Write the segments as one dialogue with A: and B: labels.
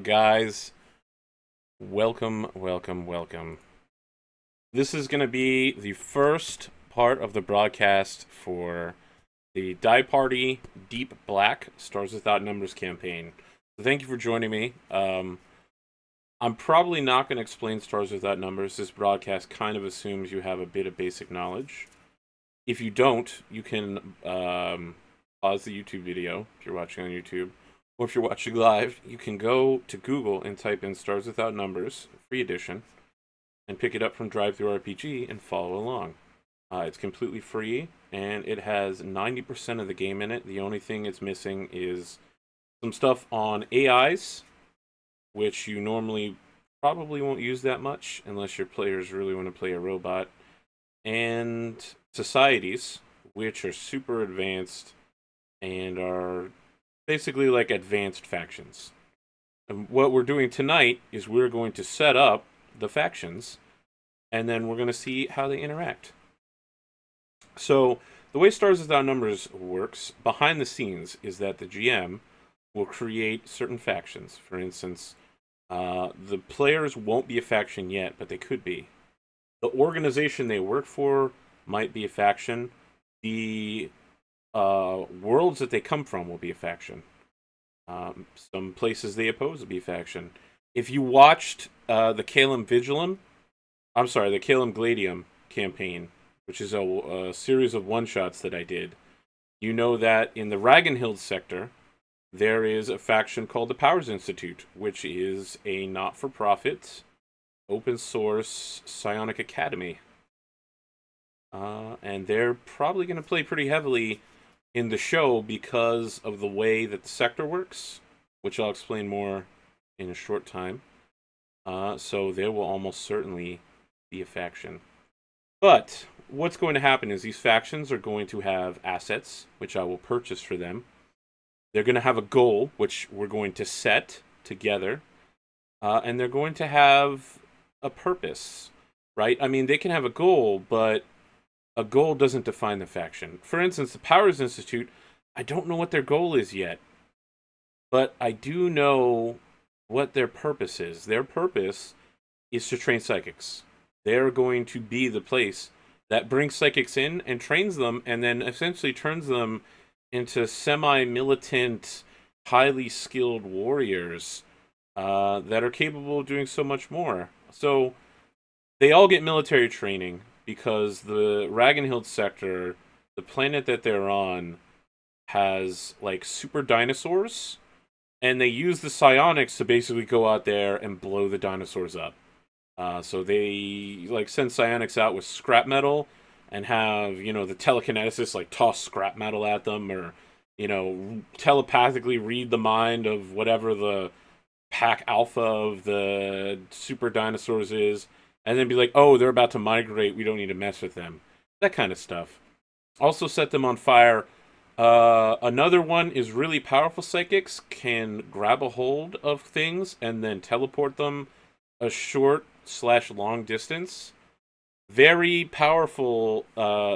A: Guys? Welcome, welcome, welcome. This is going to be the first part of the broadcast for the Die Party Deep Black Stars Without Numbers campaign. So thank you for joining me. I'm probably not going to explain Stars Without Numbers. This broadcast kind of assumes you have a bit of basic knowledge. If you don't, you can pause the YouTube video if you're watching on YouTube. Or if you're watching live, you can go to Google and type in Stars Without Numbers, free edition, and pick it up from Drive-Thru-RPG and follow along. It's completely free, and it has 90% of the game in it. The only thing it's missing is some stuff on AIs, which you normally probably won't use that much unless your players really want to play a robot, and societies, which are super advanced and are basically like advanced factions. And what we're doing tonight is we're going to set up the factions, and then we're going to see how they interact. So the way Stars Without Numbers works behind the scenes is that the GM will create certain factions. For instance, the players won't be a faction yet, but they could be. The organization they work for might be a faction. The worlds that they come from will be a faction. Some places they oppose will be a faction. If you watched the Calum Gladium campaign, which is a series of one-shots that I did, you know that in the Ragnhild sector, there is a faction called the Powers Institute, which is a not-for-profit, open-source psionic academy. And they're probably going to play pretty heavily in the show because of the way that the sector works, which I'll explain more in a short time. So there will almost certainly be a faction. But what's going to happen is these factions are going to have assets, which I will purchase for them. They're going to have a goal, which we're going to set together. And they're going to have a purpose, right? I mean, they can have a goal, but a goal doesn't define the faction. For instance, the Powers Institute, I don't know what their goal is yet. But I do know what their purpose is. Their purpose is to train psychics. They're going to be the place that brings psychics in and trains them and then essentially turns them into semi-militant, highly skilled warriors that are capable of doing so much more. So they all get military training, because the Ragnhild sector, the planet that they're on, has, like, super dinosaurs, and they use the psionics to basically go out there and blow the dinosaurs up. So they, like, send psionics out with scrap metal, and have, you know, the telekineticists, like, toss scrap metal at them, or, you know, telepathically read the mind of whatever the pack alpha of the super dinosaurs is, and then be like, oh, they're about to migrate, we don't need to mess with them. That kind of stuff. Also set them on fire. Another one is really powerful psychics can grab a hold of things and then teleport them a short/long distance. Very powerful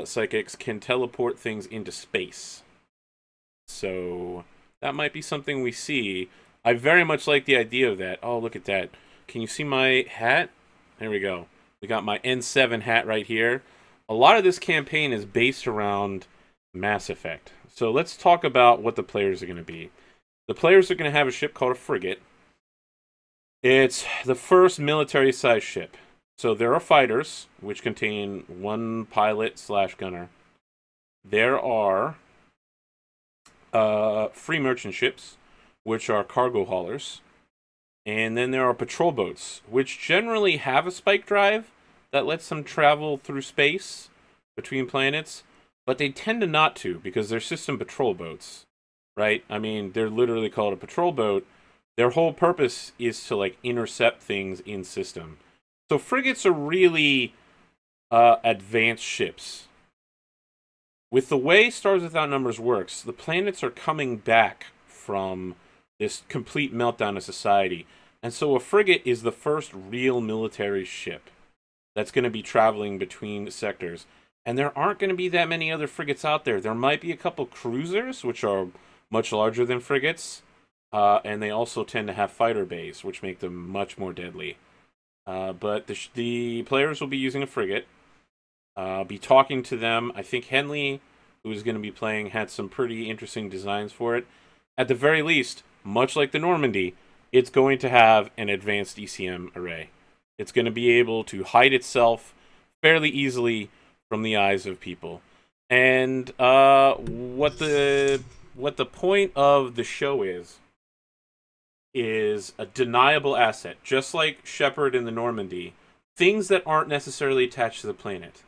A: psychics can teleport things into space. So that might be something we see. I very much like the idea of that. Oh, look at that. Can you see my hat? There we go. We got my N7 hat right here. A lot of this campaign is based around Mass Effect. So let's talk about what the players are going to be. The players are going to have a ship called a frigate. It's the first military-sized ship. So there are fighters, which contain one pilot/gunner. There are free merchant ships, which are cargo haulers. And then there are patrol boats, which generally have a spike drive that lets them travel through space between planets, but they tend to not to because they're system patrol boats, right? I mean, they're literally called a patrol boat. Their whole purpose is to, like, intercept things in system. So frigates are really advanced ships. With the way Stars Without Numbers works, the planets are coming back from this complete meltdown of society. And so a frigate is the first real military ship that's going to be traveling between sectors. And there aren't going to be that many other frigates out there. There might be a couple cruisers, which are much larger than frigates. and they also tend to have fighter bays, which make them much more deadly. But the players will be using a frigate. Be talking to them. I think Henley, who is going to be playing, had some pretty interesting designs for it. At the very least, much like the Normandy, it's going to have an advanced ECM array. It's going to be able to hide itself fairly easily from the eyes of people. And what the point of the show is a deniable asset, just like Shepard in the Normandy. Things that aren't necessarily attached to the planet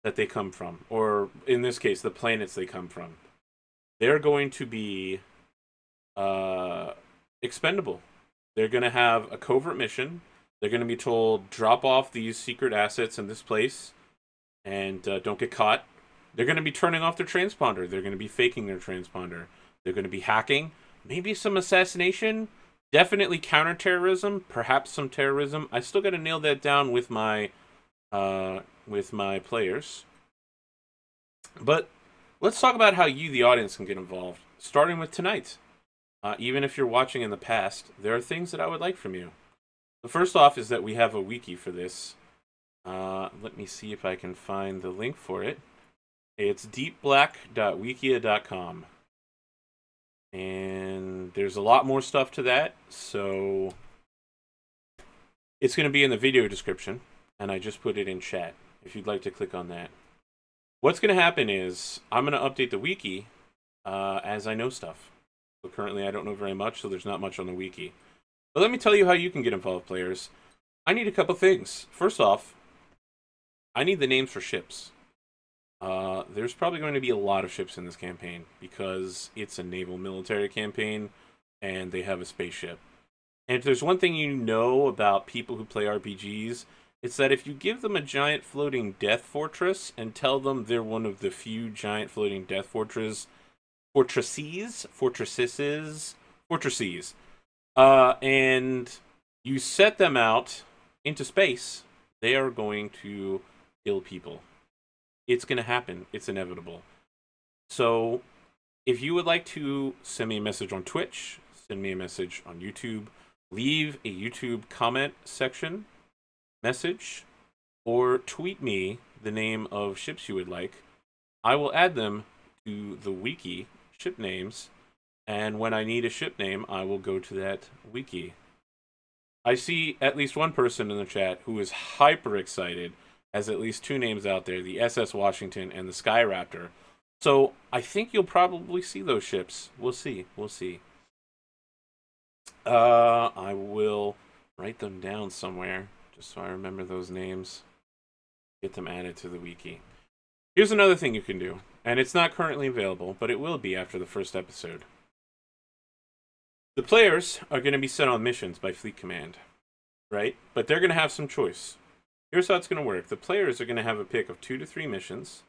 A: that they come from, or in this case, the planets they come from. They're going to be expendable. They're going to have a covert mission. They're going to be told, drop off these secret assets in this place and don't get caught. They're going to be turning off their transponder. They're going to be faking their transponder. They're going to be hacking. Maybe some assassination. Definitely counterterrorism. Perhaps some terrorism. I still got to nail that down with my players. But let's talk about how you, the audience, can get involved. Starting with tonight. Even if you're watching in the past, there are things that I would like from you. The first off is that we have a wiki for this. Let me see if I can find the link for it. It's deepblack.wikia.com. And there's a lot more stuff to that, so it's going to be in the video description, and I just put it in chat if you'd like to click on that. What's going to happen is I'm going to update the wiki as I know stuff. So currently I don't know very much, so there's not much on the wiki. But let me tell you how you can get involved, players. I need a couple things. First off, I need the names for ships. There's probably going to be a lot of ships in this campaign because it's a naval military campaign and they have a spaceship. And if there's one thing you know about people who play RPGs, it's that if you give them a giant floating death fortress and tell them they're one of the few giant floating death fortresses, and you set them out into space, they are going to kill people. It's going to happen. It's inevitable. So if you would like to send me a message on Twitch, send me a message on YouTube, leave a YouTube comment section message, or tweet me the name of ships you would like, I will add them to the wiki, ship names, and when I need a ship name, I will go to that wiki. I see at least one person in the chat who is hyper excited, has at least two names out there, the SS Washington and the Skyraptor. So I think you'll probably see those ships. We'll see. We'll see. I will write them down somewhere, just so I remember those names. Get them added to the wiki. Here's another thing you can do, and it's not currently available, but it will be after the first episode. The players are going to be sent on missions by Fleet Command, right? But they're going to have some choice. Here's how it's going to work. The players are going to have a pick of 2 to 3 missions,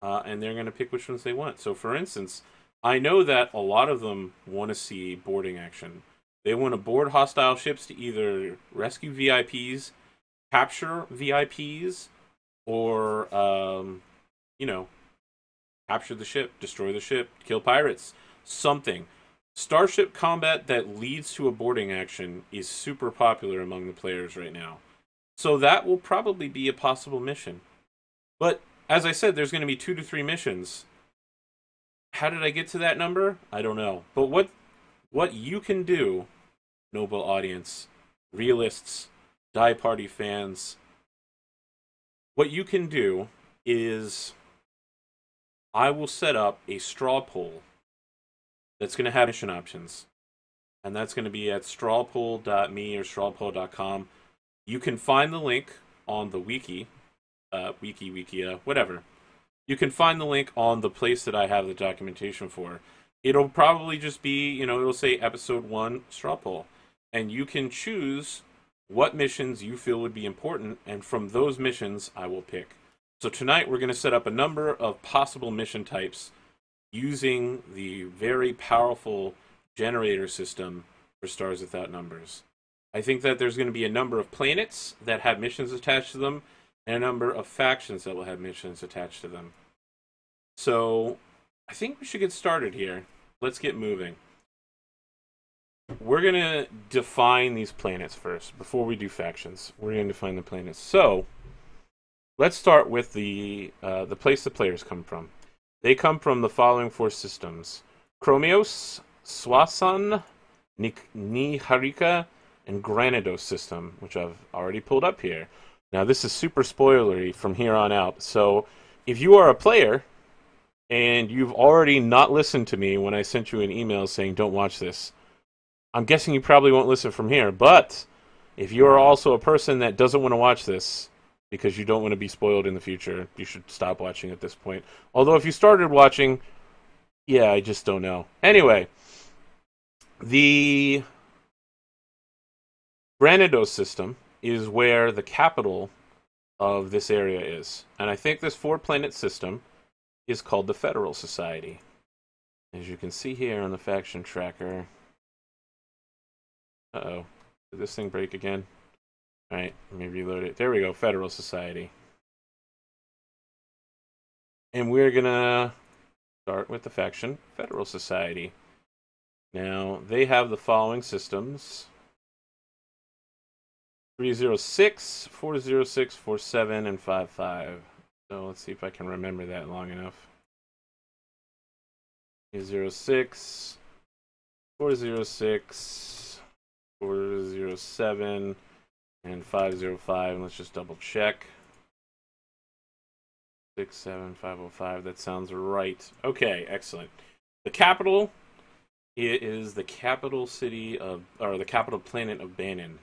A: and they're going to pick which ones they want. So, for instance, I know that a lot of them want to see boarding action. They want to board hostile ships to either rescue VIPs, capture VIPs, or, capture the ship, destroy the ship, kill pirates, something. Starship combat that leads to a boarding action is super popular among the players right now. So that will probably be a possible mission. But, as I said, there's going to be 2 to 3 missions. How did I get to that number? I don't know. But what you can do, noble audience, realists, Die Party fans, what you can do is I will set up a straw poll that's going to have mission options. And that's going to be at strawpoll.me or strawpoll.com. You can find the link on the wiki, wikia, whatever. You can find the link on the place that I have the documentation for. It'll probably just be, it'll say episode 1 straw poll. And you can choose what missions you feel would be important, and from those missions, I will pick. So tonight, we're going to set up a number of possible mission types using the very powerful generator system for Stars Without Numbers. I think that there's going to be a number of planets that have missions attached to them, and a number of factions that will have missions attached to them. So, I think we should get started here. Let's get moving. we're gonna define these planets first before we do factions. We're gonna define the planets. So let's start with the place the players come from. They come from the following four systems: Chromios, Swasan, Niharika, and Granados system, which I've already pulled up here. Now, this is super spoilery from here on out, so if you are a player and you've already not listened to me when I sent you an email saying don't watch this, I'm guessing you probably won't listen from here. But if you are also a person that doesn't want to watch this because you don't want to be spoiled in the future, you should stop watching at this point. Although if you started watching, yeah, I just don't know. Anyway, the Granados system is where the capital of this area is. And I think this four-planet system is called the Federal Society. As you can see here on the faction tracker. Uh-oh. Did this thing break again? Alright, let me reload it. There we go, Federal Society. And we're gonna start with the faction Federal Society. Now, they have the following systems: 306, 406, 47, and 55. So let's see if I can remember that long enough. 306, 406, 407, and 505. And let's just double check. 67505. That sounds right. Okay, excellent. The capital is the capital city of, or the capital planet of Bannon.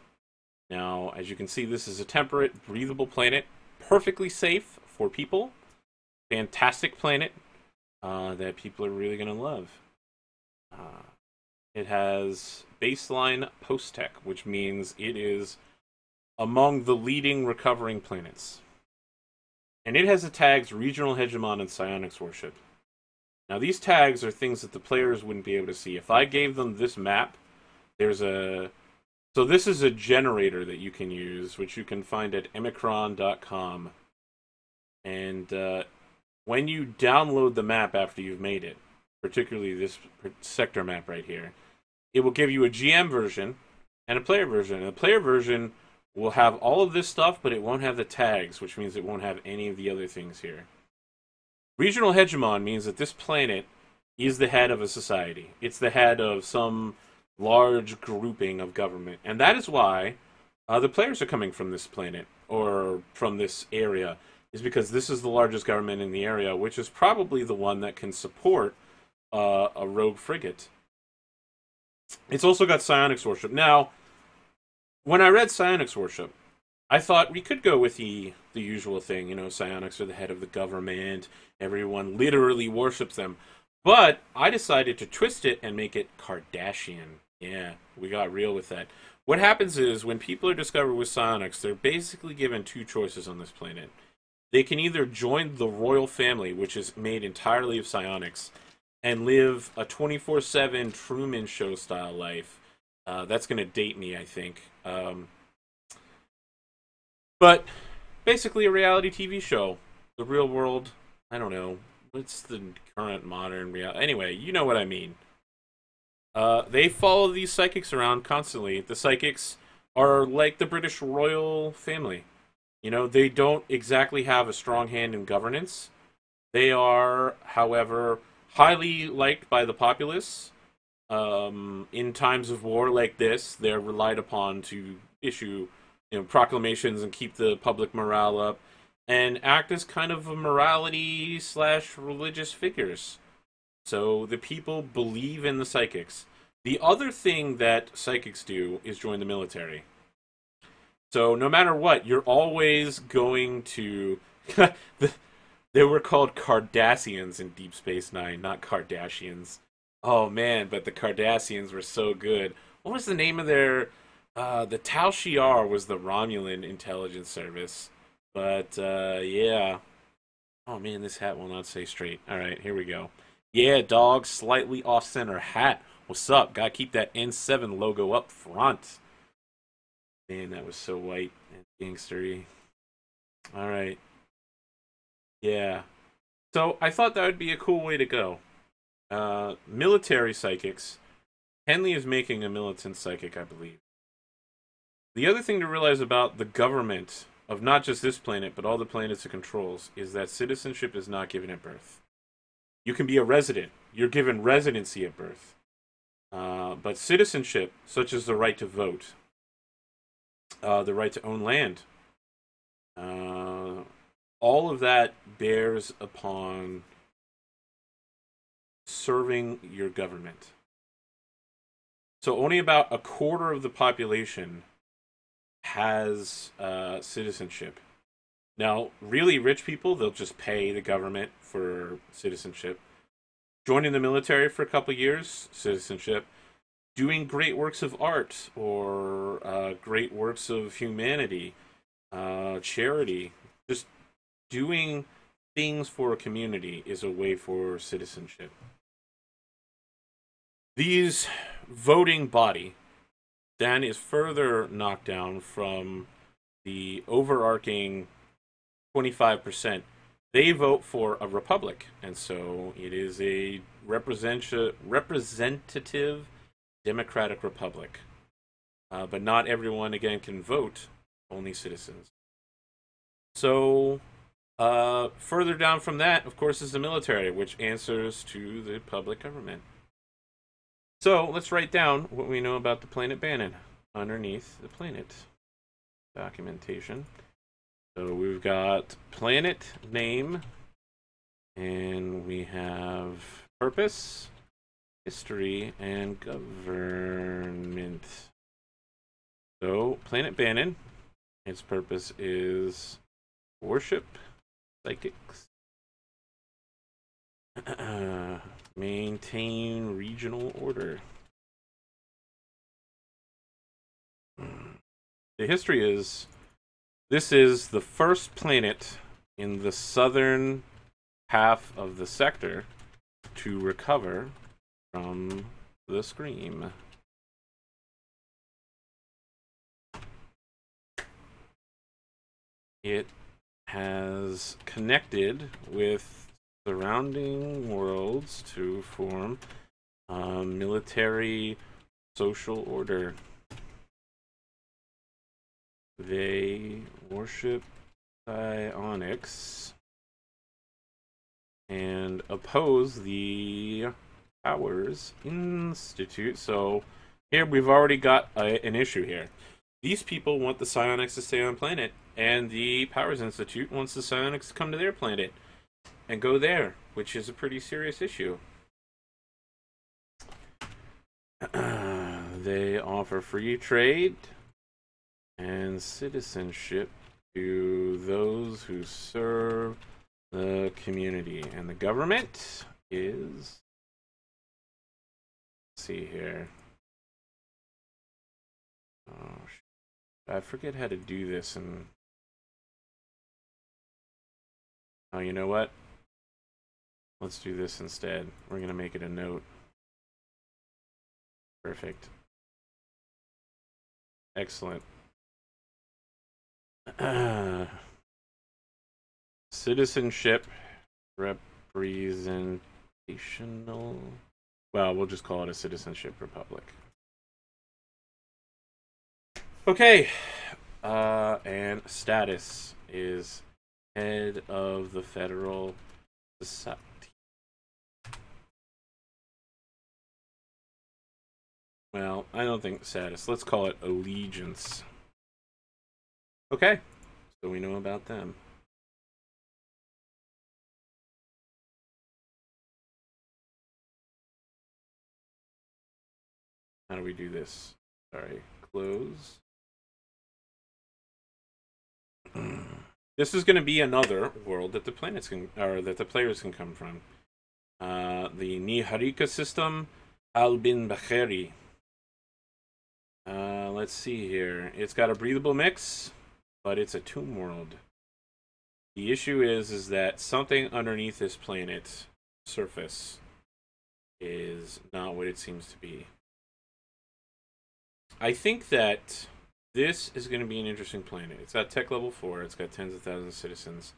A: Now, as you can see, this is a temperate, breathable planet, perfectly safe for people. Fantastic planet that people are really going to love. It has baseline post-tech, which means it is among the leading recovering planets. And it has the tags Regional Hegemon and Psionics Worship. Now, these tags are things that the players wouldn't be able to see. If I gave them this map, there's a... So this is a generator that you can use, which you can find at emicron.com. And when you download the map after you've made it, particularly this sector map right here, it will give you a GM version and a player version. And the player version will have all of this stuff, but it won't have the tags, which means it won't have any of the other things here. Regional Hegemon means that this planet is the head of a society. It's the head of some large grouping of government. And that is why the players are coming from this planet, or from this area, is because this is the largest government in the area, which is probably the one that can support a rogue frigate. It's also got Psionics Worship. Now, when I read Psionics Worship, I thought we could go with the usual thing. You know, Psionics are the head of the government. Everyone literally worships them. But I decided to twist it and make it Kardashian. Yeah, we got real with that. What happens is, when people are discovered with psionics, they're basically given two choices on this planet. They can either join the royal family, which is made entirely of psionics, and live a 24/7 Truman Show style life. That's going to date me, I think. But basically a reality TV show. The real world, I don't know. What's the current modern reality? Anyway, you know what I mean. They follow these psychics around constantly. The psychics are like the British royal family. You know, they don't exactly have a strong hand in governance. They are, however, highly liked by the populace. In times of war like this, they're relied upon to issue, proclamations and keep the public morale up, and act as kind of a morality / religious figures. So the people believe in the psychics. The other thing that psychics do is join the military. So no matter what, you're always going to... They were called Cardassians in Deep Space Nine, not Kardashians. Oh man, but the Cardassians were so good. What was the name of their... the Tal Shiar was the Romulan intelligence service. But, yeah. Oh man, this hat will not stay straight. Alright, here we go. Yeah, dog, slightly off-center hat. What's up? Gotta keep that N7 logo up front. Man, that was so white and gangstery. Alright. Yeah. So, I thought that would be a cool way to go. Military psychics Henley is making a militant psychic, I believe. The other thing to realize about the government of not just this planet, but all the planets it controls, is that citizenship is not given at birth. You can be a resident. You're given residency at birth. But citizenship, such as the right to vote, the right to own land, all of that bears upon serving your government. So only about a quarter of the population has citizenship. Now, really rich people, they'll just pay the government for citizenship. Joining the military for a couple of years, citizenship. Doing great works of art or great works of humanity, charity, just doing things for a community is a way for citizenship. These voting body then is further knocked down from the overarching 25%. They vote for a republic, and so it is a representative democratic republic. But not everyone, again, can vote, only citizens. So, further down from that, of course, is the military, which answers to the public government. So, let's write down what we know about the planet Bannon underneath the planet documentation. So, we've got planet name, and we have purpose, history, and government. So, planet Bannon, its purpose is worship psychics, maintain regional order. The history is, this is the first planet in the southern half of the sector to recover from the Scream. It has connected with surrounding worlds to form a military social order. They worship psionics and oppose the Powers Institute. So here we've already got an issue here. These people want the psionics to stay on planet, and the Powers Institute wants the psionics to come to their planet and go there, which is a pretty serious issue. They offer free trade and citizenship to those who serve the community. And the government is... Let's see here. Oh, I forget how to do this. And oh, you know what? Let's do this instead. We're going to make it a note. Perfect. Excellent. Citizenship representational. Well, we'll just call it a citizenship republic. Okay. And status is head of the federal society. Well, I don't think status. Let's call it allegiance. Okay, so we know about them. How do we do this? Sorry, close. This is going to be another world that the planets can, or that the players can come from. The Niharika system, Albin Bacheri. Let's see here. It's got a breathable mix, but it's a tomb world. The issue is that something underneath this planet's surface is not what it seems to be. I think that this is going to be an interesting planet. It's got tech level 4. It's got tens of thousands of citizens.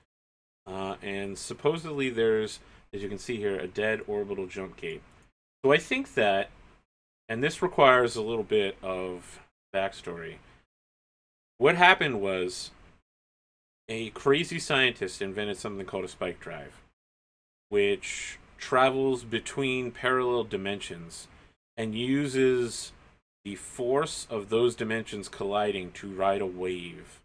A: And supposedly there's, as you can see here, a dead orbital jump gate. So I think that And this requires a little bit of backstory. What happened was a crazy scientist invented something called a spike drive, which travels between parallel dimensions and uses the force of those dimensions colliding to ride a wave.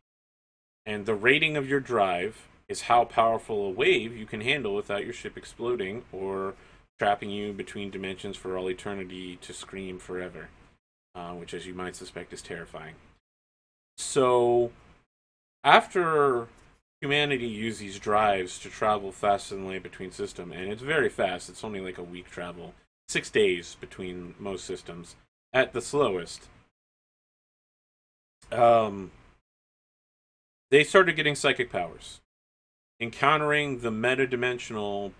A: And the rating of your drive is how powerful a wave you can handle without your ship exploding or trapping you between dimensions for all eternity to scream forever, which, as you might suspect, is terrifying. So, after humanity used these drives to travel faster than light between systems, and it's very fast, it's only like a week travel, 6 days between most systems, at the slowest. They started getting psychic powers. Encountering the metadimensional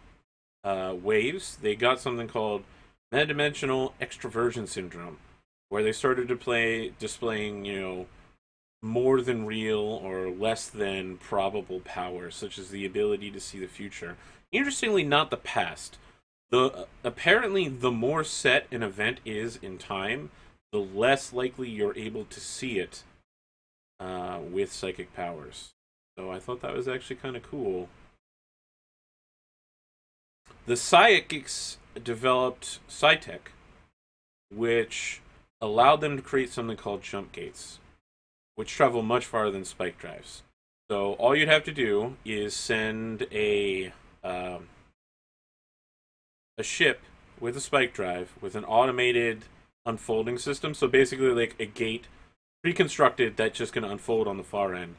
A: waves, they got something called metadimensional extroversion syndrome, where they started to displaying, more than real or less than probable powers, such as the ability to see the future. Interestingly, not the past. Apparently, the more set an event is in time, the less likely you're able to see it with psychic powers. So I thought that was actually kind of cool. The psychics developed Psytech, which allowed them to create something called jump gates, which travel much farther than spike drives. So all you'd have to do is send a ship with a spike drive with an automated unfolding system. So basically, like a gate pre-constructed that's just going to unfold on the far end.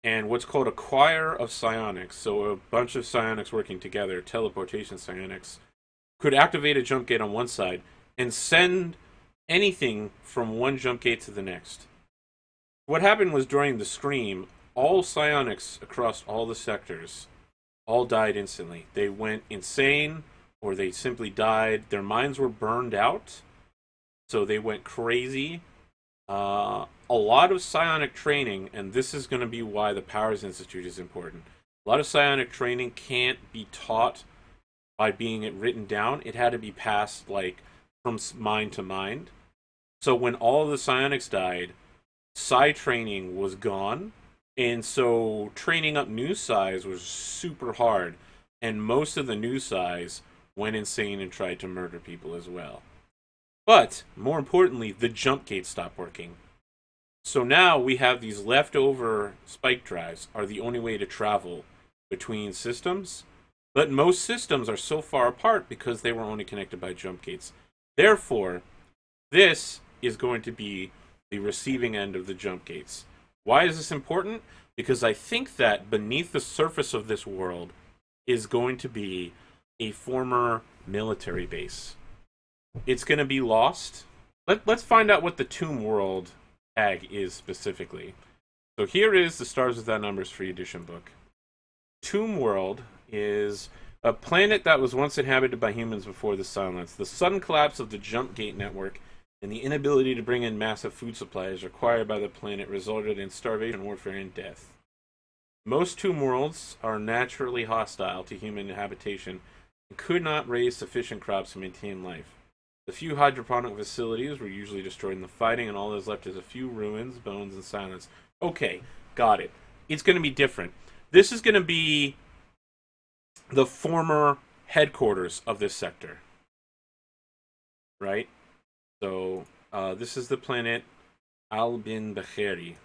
A: And what's called a choir of psionics, so a bunch of psionics working together, teleportation psionics, could activate a jump gate on one side and send anything from one jump gate to the next. What happened was during the scream, all psionics across all the sectors all died instantly. They went insane, or they simply died. Their minds were burned out, so they went crazy. A lot of psionic training, and this is going to be why the Powers Institute is important. A lot of psionic training can't be taught by being it written down. It had to be passed like from mind to mind. So when all of the psionics died, psi training was gone, and so training up new psis was super hard. And most of the new psis went insane and tried to murder people as well. But more importantly, the jump gates stopped working. So now we have these leftover spike drives are the only way to travel between systems. But most systems are so far apart because they were only connected by jump gates. Therefore, this is going to be the receiving end of the jump gates. Why is this important? Because I think that beneath the surface of this world is going to be a former military base. It's going to be lost. Let's find out what the Tomb World tag is specifically. So here is the Stars Without Numbers free edition book. Tomb World is a planet that was once inhabited by humans before the silence. The sudden collapse of the jump gate network and the inability to bring in massive food supplies required by the planet resulted in starvation, warfare, and death. Most tomb worlds are naturally hostile to human habitation and could not raise sufficient crops to maintain life. The few hydroponic facilities were usually destroyed in the fighting, and all that is left is a few ruins, bones, and silence. Okay, got it. It's going to be different. This is going to be the former headquarters of this sector. Right? So, this is the planet Al-Bin Bakheri.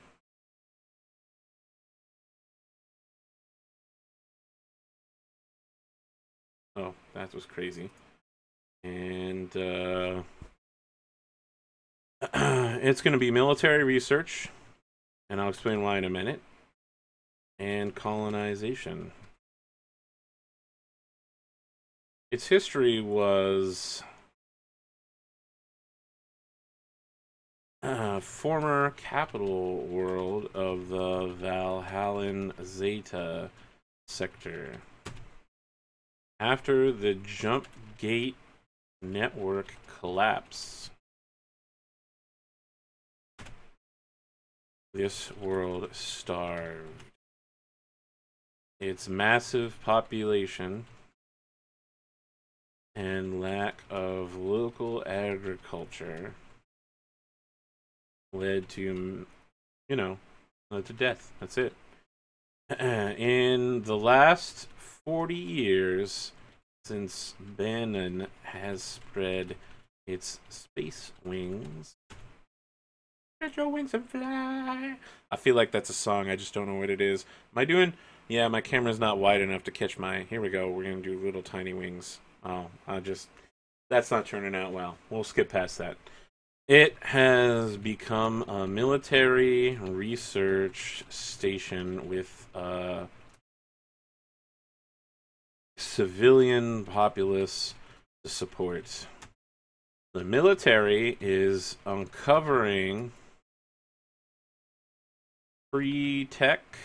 A: Oh, that was crazy. And it's going to be military research, and I'll explain why in a minute, and colonization. Its history was former capital world of the Valhallan Zeta sector. After the jump gate network collapse, this world starved. Its massive population and lack of local agriculture led to, led to death. That's it. In the last 40 years, since Bannon has spread its space wings, spread your wings and fly. I feel like that's a song. I just don't know what it is. Am I doing? Yeah, my camera's not wide enough to catch my. Here we go. We're gonna do little tiny wings. Oh, that's not turning out well. We'll skip past that. It has become a military research station with civilian populace to support. The military is uncovering free tech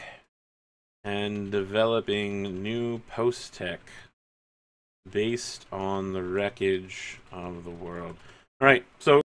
A: and developing new post-tech based on the wreckage of the world. All right, so